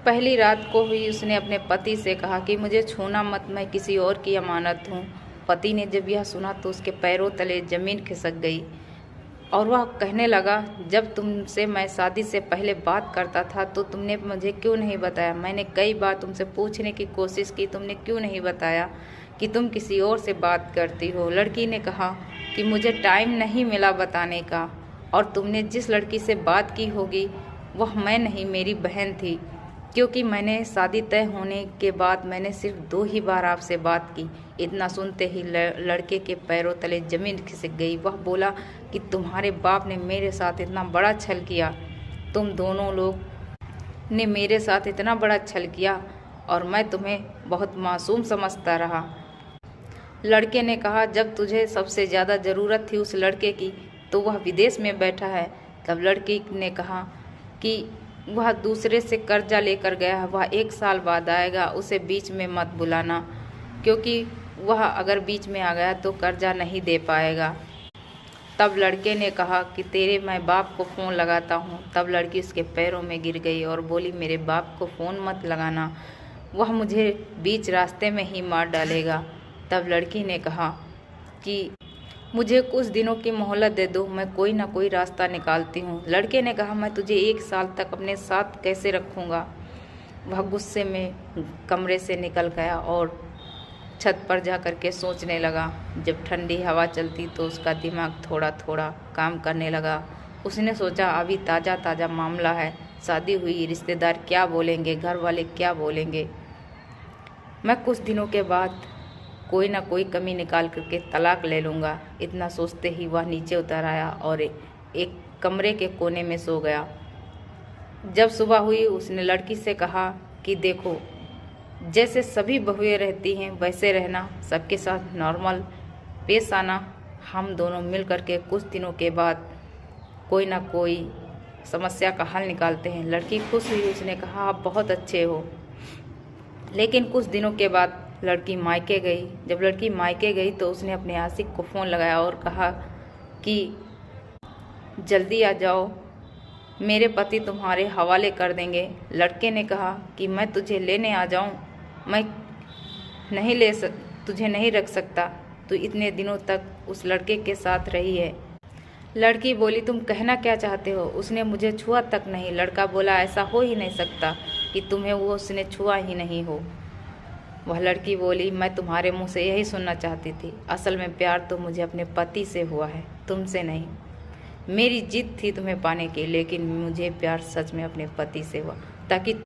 पहली रात को ही उसने अपने पति से कहा कि मुझे छूना मत, मैं किसी और की अमानत हूँ। पति ने जब यह सुना तो उसके पैरों तले जमीन खिसक गई और वह कहने लगा, जब तुमसे मैं शादी से पहले बात करता था तो तुमने मुझे क्यों नहीं बताया? मैंने कई बार तुमसे पूछने की कोशिश की, तुमने क्यों नहीं बताया कि तुम किसी और से बात करती हो? लड़की ने कहा कि मुझे टाइम नहीं मिला बताने का, और तुमने जिस लड़की से बात की होगी वह मैं नहीं, मेरी बहन थी, क्योंकि मैंने शादी तय होने के बाद मैंने सिर्फ 2 ही बार आपसे बात की। इतना सुनते ही लड़के के पैरों तले जमीन खिसक गई। वह बोला कि तुम्हारे बाप ने मेरे साथ इतना बड़ा छल किया, तुम दोनों लोग ने मेरे साथ इतना बड़ा छल किया और मैं तुम्हें बहुत मासूम समझता रहा। लड़के ने कहा, जब तुझे सबसे ज़्यादा ज़रूरत थी उस लड़के की तो वह विदेश में बैठा है। तब लड़की ने कहा कि वह दूसरे से कर्जा लेकर गया है, वह 1 साल बाद आएगा, उसे बीच में मत बुलाना, क्योंकि वह अगर बीच में आ गया तो कर्जा नहीं दे पाएगा। तब लड़के ने कहा कि तेरे मैं बाप को फ़ोन लगाता हूँ। तब लड़की उसके पैरों में गिर गई और बोली, मेरे बाप को फ़ोन मत लगाना, वह मुझे बीच रास्ते में ही मार डालेगा। तब लड़की ने कहा कि मुझे कुछ दिनों की मोहलत दे दो, मैं कोई ना कोई रास्ता निकालती हूँ। लड़के ने कहा, मैं तुझे 1 साल तक अपने साथ कैसे रखूँगा? वह गुस्से में कमरे से निकल गया और छत पर जा कर के सोचने लगा। जब ठंडी हवा चलती तो उसका दिमाग थोड़ा थोड़ा काम करने लगा। उसने सोचा, अभी ताज़ा ताज़ा मामला है, शादी हुई, रिश्तेदार क्या बोलेंगे, घर वाले क्या बोलेंगे, मैं कुछ दिनों के बाद कोई ना कोई कमी निकाल करके तलाक ले लूँगा। इतना सोचते ही वह नीचे उतर आया और एक कमरे के कोने में सो गया। जब सुबह हुई उसने लड़की से कहा कि देखो, जैसे सभी बहुएं रहती हैं वैसे रहना, सबके साथ नॉर्मल पेश आना, हम दोनों मिल करके कुछ दिनों के बाद कोई ना कोई समस्या का हल निकालते हैं। लड़की खुश हुई, उसने कहा, आप बहुत अच्छे हो। लेकिन कुछ दिनों के बाद लड़की मायके गई। जब लड़की मायके गई तो उसने अपने आशिक को फ़ोन लगाया और कहा कि जल्दी आ जाओ, मेरे पति तुम्हारे हवाले कर देंगे। लड़के ने कहा कि मैं तुझे लेने आ जाऊं, मैं तुझे नहीं रख सकता, तू इतने दिनों तक उस लड़के के साथ रही है। लड़की बोली, तुम कहना क्या चाहते हो? उसने मुझे छुआ तक नहीं। लड़का बोला, ऐसा हो ही नहीं सकता कि तुम्हें वो उसने छुआ ही नहीं हो। वह लड़की बोली, मैं तुम्हारे मुंह से यही सुनना चाहती थी, असल में प्यार तो मुझे अपने पति से हुआ है, तुमसे नहीं। मेरी जिद थी तुम्हें पाने की, लेकिन मुझे प्यार सच में अपने पति से हुआ, ताकि